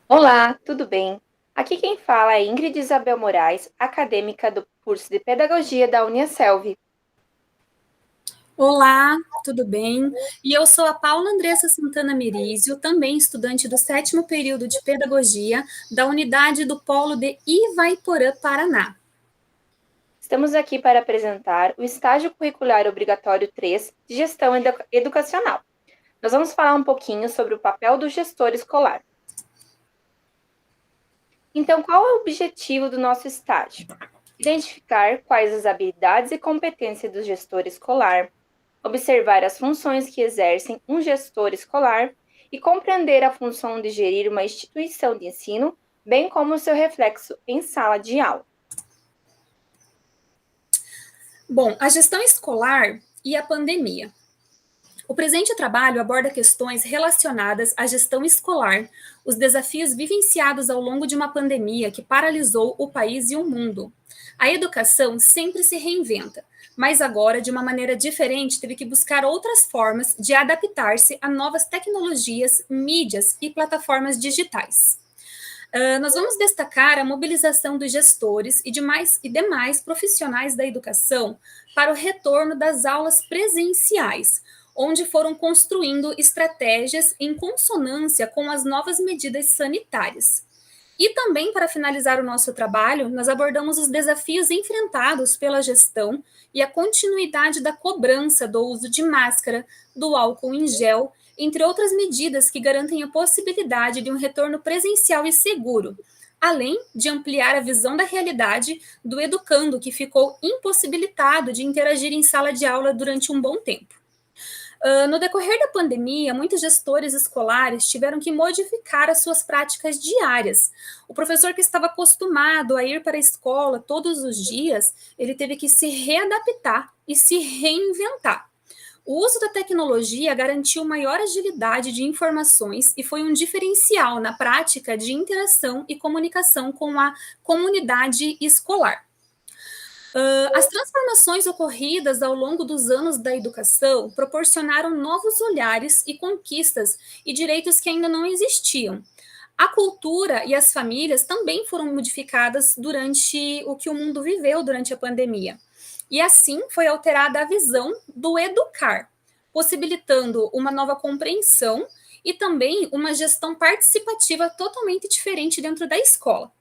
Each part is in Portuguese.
Olá, tudo bem? Aqui quem fala é Ingrid Isabel Moraes, acadêmica do curso de Pedagogia da Uniaselv. Olá, tudo bem? E eu sou a Paula Andressa Santana Mirizio, também estudante do sétimo período de Pedagogia da unidade do Polo de Ivaiporã, Paraná. Estamos aqui para apresentar o Estágio Curricular Obrigatório 3 de Gestão Educacional. Nós vamos falar um pouquinho sobre o papel do gestor escolar. Então, qual é o objetivo do nosso estágio? Identificar quais as habilidades e competências do gestor escolar, observar as funções que exercem um gestor escolar e compreender a função de gerir uma instituição de ensino, bem como o seu reflexo em sala de aula. Bom, a gestão escolar e a pandemia. O presente trabalho aborda questões relacionadas à gestão escolar, os desafios vivenciados ao longo de uma pandemia que paralisou o país e o mundo. A educação sempre se reinventa, mas agora, de uma maneira diferente, teve que buscar outras formas de adaptar-se a novas tecnologias, mídias e plataformas digitais. Nós vamos destacar a mobilização dos gestores e demais profissionais da educação para o retorno das aulas presenciais, onde foram construindo estratégias em consonância com as novas medidas sanitárias. E também, para finalizar o nosso trabalho, nós abordamos os desafios enfrentados pela gestão e a continuidade da cobrança do uso de máscara, do álcool em gel, entre outras medidas que garantem a possibilidade de um retorno presencial e seguro, além de ampliar a visão da realidade do educando que ficou impossibilitado de interagir em sala de aula durante um bom tempo. No decorrer da pandemia, muitos gestores escolares tiveram que modificar as suas práticas diárias. O professor que estava acostumado a ir para a escola todos os dias, ele teve que se readaptar e se reinventar. O uso da tecnologia garantiu maior agilidade de informações e foi um diferencial na prática de interação e comunicação com a comunidade escolar. As transformações ocorridas ao longo dos anos da educação proporcionaram novos olhares e conquistas e direitos que ainda não existiam. A cultura e as famílias também foram modificadas durante o que o mundo viveu durante a pandemia. E assim foi alterada a visão do educar, possibilitando uma nova compreensão e também uma gestão participativa totalmente diferente dentro da escola.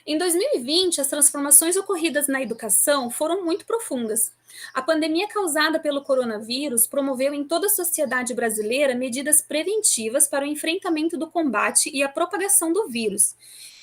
Em 2020, as transformações ocorridas na educação foram muito profundas. A pandemia causada pelo coronavírus promoveu em toda a sociedade brasileira medidas preventivas para o enfrentamento do combate e a propagação do vírus.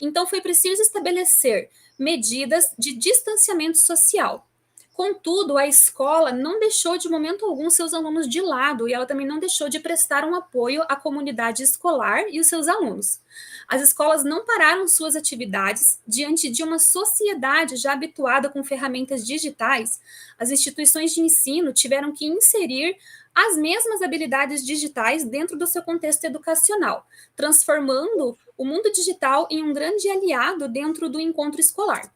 Então, foi preciso estabelecer medidas de distanciamento social. Contudo, a escola não deixou de momento algum seus alunos de lado e ela também não deixou de prestar um apoio à comunidade escolar e os seus alunos. As escolas não pararam suas atividades diante de uma sociedade já habituada com ferramentas digitais. As instituições de ensino tiveram que inserir as mesmas habilidades digitais dentro do seu contexto educacional, transformando o mundo digital em um grande aliado dentro do encontro escolar.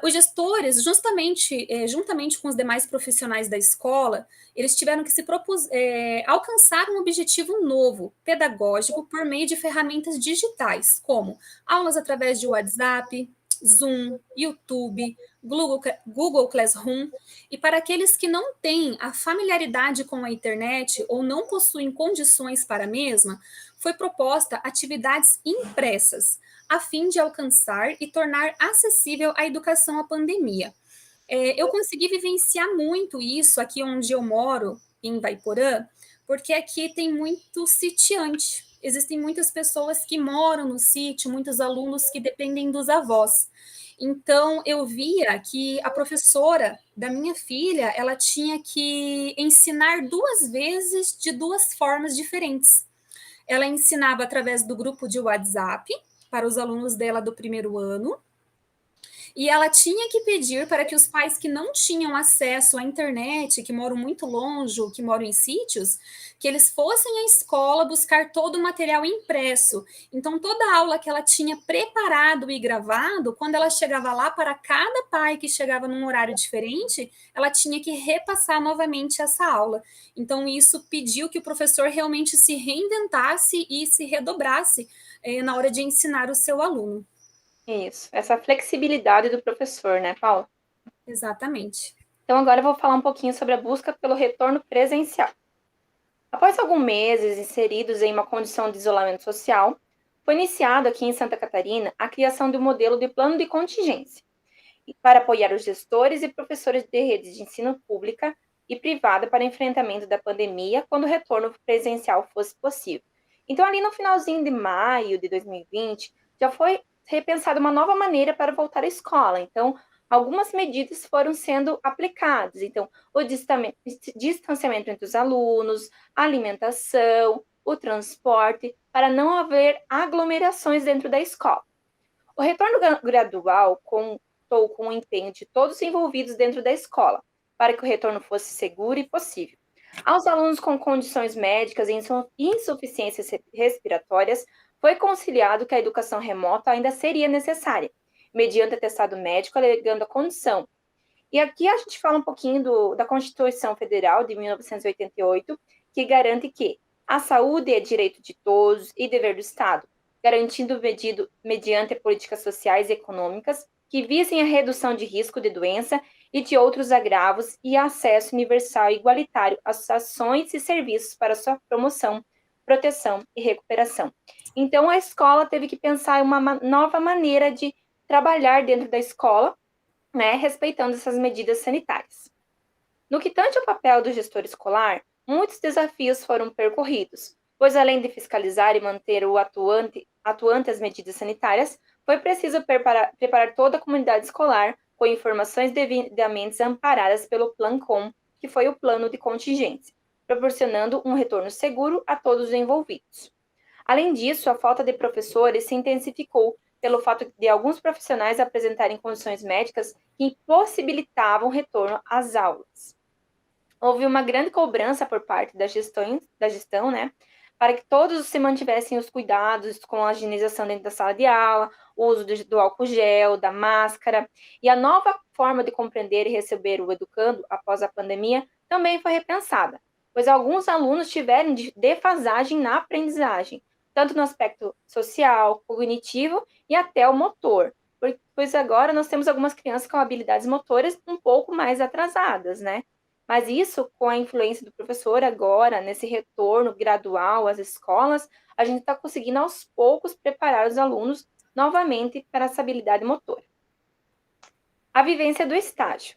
Os gestores, juntamente com os demais profissionais da escola, eles tiveram que alcançar um objetivo novo, pedagógico, por meio de ferramentas digitais, como aulas através de WhatsApp, Zoom, YouTube, Google Classroom. E para aqueles que não têm a familiaridade com a internet ou não possuem condições para a mesma, foi proposta atividades impressas, a fim de alcançar e tornar acessível a educação à pandemia. Eu consegui vivenciar muito isso aqui onde eu moro, em Vaiporã, porque aqui tem muito sitiante. Existem muitas pessoas que moram no sítio, muitos alunos que dependem dos avós. Então, eu via que a professora da minha filha, ela tinha que ensinar duas vezes de duas formas diferentes. Ela ensinava através do grupo de WhatsApp para os alunos dela do primeiro ano, e ela tinha que pedir para que os pais que não tinham acesso à internet, que moram muito longe ou que moram em sítios, que eles fossem à escola buscar todo o material impresso. Então, toda a aula que ela tinha preparado e gravado, quando ela chegava lá, para cada pai que chegava num horário diferente, ela tinha que repassar novamente essa aula. Então, isso pediu que o professor realmente se reinventasse e se redobrasse na hora de ensinar o seu aluno. Isso, essa flexibilidade do professor, né, Paulo? Exatamente. Então, agora eu vou falar um pouquinho sobre a busca pelo retorno presencial. Após alguns meses inseridos em uma condição de isolamento social, foi iniciado aqui em Santa Catarina a criação de um modelo de plano de contingência para apoiar os gestores e professores de redes de ensino pública e privada para enfrentamento da pandemia quando o retorno presencial fosse possível. Então, ali no finalzinho de maio de 2020, já foi repensada uma nova maneira para voltar à escola. Então, algumas medidas foram sendo aplicadas. Então, o distanciamento entre os alunos, a alimentação, o transporte, para não haver aglomerações dentro da escola. O retorno gradual contou com o empenho de todos os envolvidos dentro da escola, para que o retorno fosse seguro e possível. Aos alunos com condições médicas e insuficiências respiratórias, foi conciliado que a educação remota ainda seria necessária, mediante atestado médico alegando a condição. E aqui a gente fala um pouquinho da Constituição Federal de 1988, que garante que a saúde é direito de todos e dever do Estado, garantindo mediante políticas sociais e econômicas que visem a redução de risco de doença e de outros agravos e acesso universal e igualitário às ações e serviços para sua promoção, proteção e recuperação. Então, a escola teve que pensar em uma nova maneira de trabalhar dentro da escola, né, respeitando essas medidas sanitárias. No que tange ao papel do gestor escolar, muitos desafios foram percorridos, pois além de fiscalizar e manter o atuante as medidas sanitárias, foi preciso preparar toda a comunidade escolar com informações devidamente amparadas pelo PLAN-COM, que foi o plano de contingência, proporcionando um retorno seguro a todos os envolvidos. Além disso, a falta de professores se intensificou pelo fato de alguns profissionais apresentarem condições médicas que impossibilitavam o retorno às aulas. Houve uma grande cobrança por parte da gestão, né, para que todos se mantivessem os cuidados com a higienização dentro da sala de aula, o uso do álcool gel, da máscara, e a nova forma de compreender e receber o educando após a pandemia também foi repensada, pois alguns alunos tiveram defasagem na aprendizagem, tanto no aspecto social, cognitivo e até o motor, pois agora nós temos algumas crianças com habilidades motoras um pouco mais atrasadas, né? Mas isso, com a influência do professor agora, nesse retorno gradual às escolas, a gente está conseguindo aos poucos preparar os alunos novamente para essa habilidade motora. A vivência do estágio.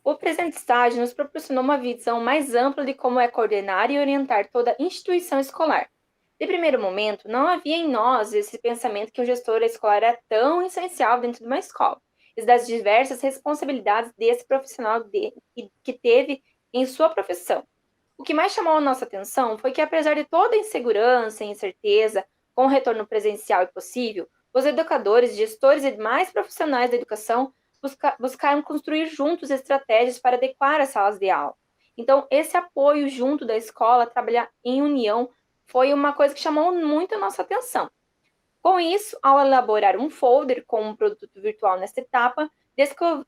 O presente estágio nos proporcionou uma visão mais ampla de como é coordenar e orientar toda a instituição escolar. De primeiro momento, não havia em nós esse pensamento que o gestor escolar é tão essencial dentro de uma escola, e das diversas responsabilidades desse profissional que teve em sua profissão. O que mais chamou a nossa atenção foi que, apesar de toda a insegurança e incerteza com o retorno presencial e possível, os educadores, gestores e demais profissionais da educação buscaram construir juntos estratégias para adequar as salas de aula. Então, esse apoio junto da escola, trabalhar em união, foi uma coisa que chamou muito a nossa atenção. Com isso, ao elaborar um folder com um produto virtual nesta etapa,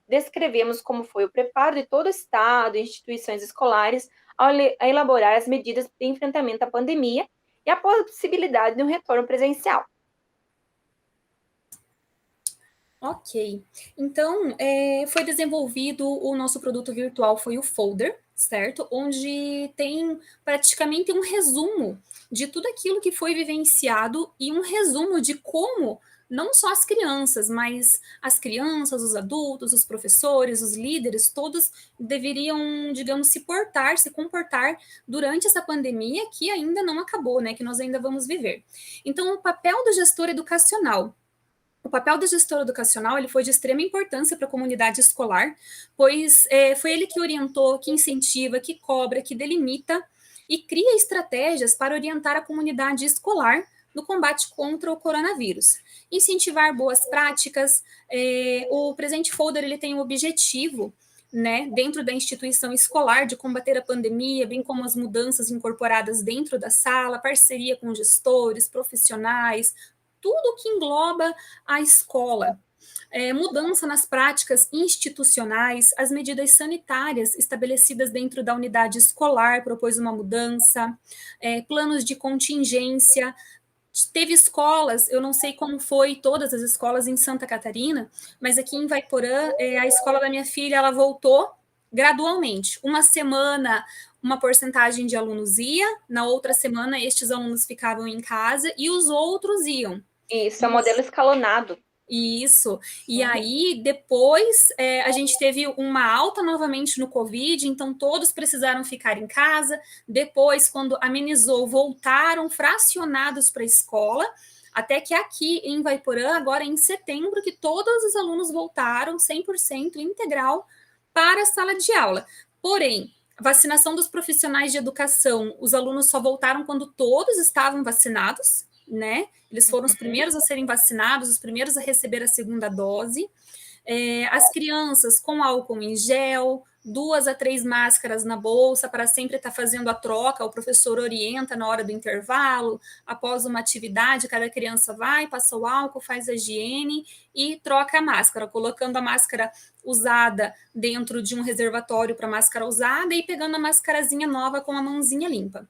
descrevemos como foi o preparo de todo o Estado e instituições escolares ao elaborar as medidas de enfrentamento à pandemia e a possibilidade de um retorno presencial. Ok. Então, foi desenvolvido o nosso produto virtual, foi o Folder, certo? Onde tem praticamente um resumo de tudo aquilo que foi vivenciado e um resumo de como não só as crianças, mas as crianças, os adultos, os professores, os líderes, todos deveriam, digamos, se comportar durante essa pandemia que ainda não acabou, né? Que nós ainda vamos viver. Então, o papel do gestor educacional. O papel do gestor educacional ele foi de extrema importância para a comunidade escolar, pois foi ele que orientou, que incentiva, que cobra, que delimita e cria estratégias para orientar a comunidade escolar no combate contra o coronavírus. Incentivar boas práticas. O presente folder ele tem o objetivo, né, dentro da instituição escolar, de combater a pandemia, bem como as mudanças incorporadas dentro da sala, parceria com gestores, profissionais, tudo que engloba a escola. Mudança nas práticas institucionais, as medidas sanitárias estabelecidas dentro da unidade escolar propôs uma mudança, planos de contingência. Teve escolas, eu não sei como foi todas as escolas em Santa Catarina, mas aqui em Vaiporã, a escola da minha filha, ela voltou gradualmente. Uma semana, uma porcentagem de alunos ia, na outra semana, estes alunos ficavam em casa e os outros iam. Isso, é um modelo escalonado. Isso. E aí, depois, a gente teve uma alta novamente no Covid, então todos precisaram ficar em casa. Depois, quando amenizou, voltaram fracionados para a escola, até que aqui em Vaiporã, agora em setembro, que todos os alunos voltaram 100% integral para a sala de aula. Porém, vacinação dos profissionais de educação, os alunos só voltaram quando todos estavam vacinados, né? Eles foram os primeiros a serem vacinados, os primeiros a receber a segunda dose. As crianças com álcool em gel, 2 a 3 máscaras na bolsa para sempre estar fazendo a troca. O professor orienta na hora do intervalo, após uma atividade, cada criança vai, passa o álcool, faz a higiene e troca a máscara, colocando a máscara usada dentro de um reservatório para máscara usada e pegando a mascarazinha nova com a mãozinha limpa.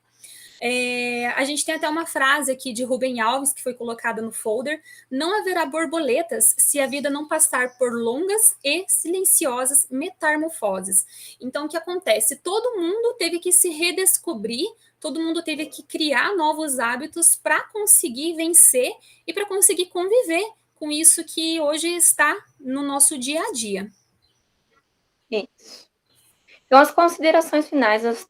A gente tem até uma frase aqui de Rubem Alves, que foi colocada no folder: não haverá borboletas se a vida não passar por longas e silenciosas metamorfoses. Então, o que acontece? Todo mundo teve que se redescobrir, todo mundo teve que criar novos hábitos para conseguir vencer e para conseguir conviver com isso que hoje está no nosso dia a dia. Isso. Então, as considerações finais do nosso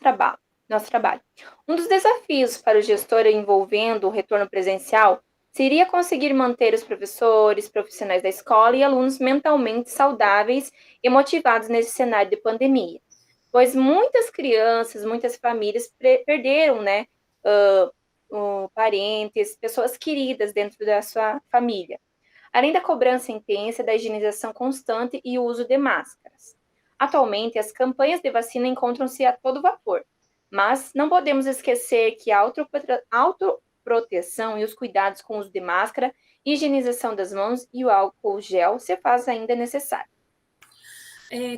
trabalho. Um dos desafios para o gestor envolvendo o retorno presencial seria conseguir manter os professores, profissionais da escola e alunos mentalmente saudáveis e motivados nesse cenário de pandemia, pois muitas crianças, muitas famílias perderam, né, parentes, pessoas queridas dentro da sua família, além da cobrança intensa da higienização constante e o uso de máscaras. Atualmente, as campanhas de vacina encontram-se a todo vapor, mas não podemos esquecer que a autoproteção e os cuidados com o uso de máscara, higienização das mãos e o álcool gel se faz ainda necessário.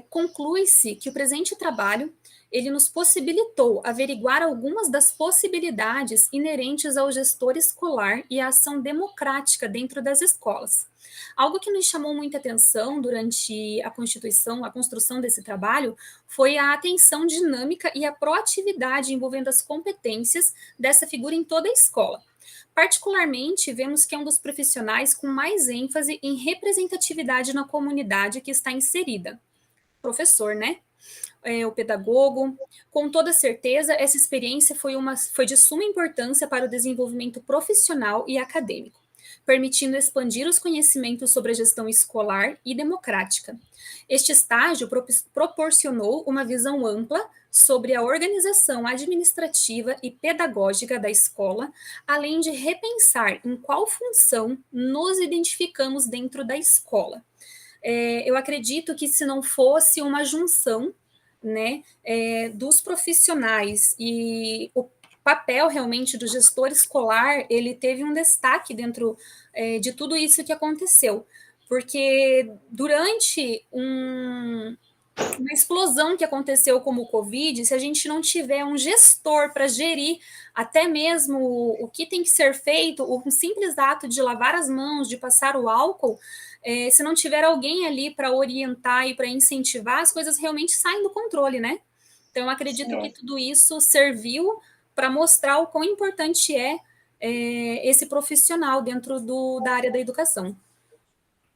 Conclui-se que o presente trabalho ele nos possibilitou averiguar algumas das possibilidades inerentes ao gestor escolar e à ação democrática dentro das escolas. Algo que nos chamou muita atenção durante a construção desse trabalho, foi a atenção dinâmica e a proatividade envolvendo as competências dessa figura em toda a escola. Particularmente, vemos que é um dos profissionais com mais ênfase em representatividade na comunidade que está inserida. Professor, né? O pedagogo. Com toda certeza, essa experiência foi de suma importância para o desenvolvimento profissional e acadêmico, permitindo expandir os conhecimentos sobre a gestão escolar e democrática. Este estágio proporcionou uma visão ampla sobre a organização administrativa e pedagógica da escola, além de repensar em qual função nos identificamos dentro da escola. Eu acredito que se não fosse uma junção, né, dos profissionais e o papel realmente do gestor escolar, ele teve um destaque dentro de tudo isso que aconteceu, porque durante uma explosão que aconteceu como o Covid, se a gente não tiver um gestor para gerir até mesmo o que tem que ser feito, o simples ato de lavar as mãos, de passar o álcool, se não tiver alguém ali para orientar e para incentivar, as coisas realmente saem do controle, né? Então, eu acredito que tudo isso serviu para mostrar o quão importante esse profissional dentro da área da educação.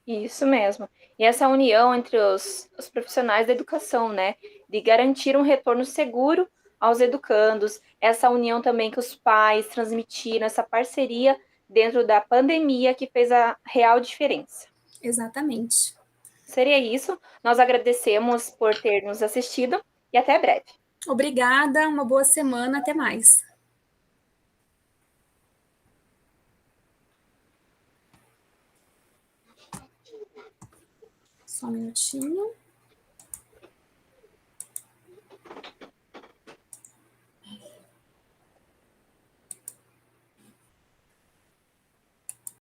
Isso mesmo. E essa união entre os profissionais da educação, né? De garantir um retorno seguro aos educandos, essa união também que os pais transmitiram, essa parceria dentro da pandemia que fez a real diferença. Exatamente. Seria isso. Nós agradecemos por ter nos assistido e até breve. Obrigada, uma boa semana, até mais. Só um minutinho.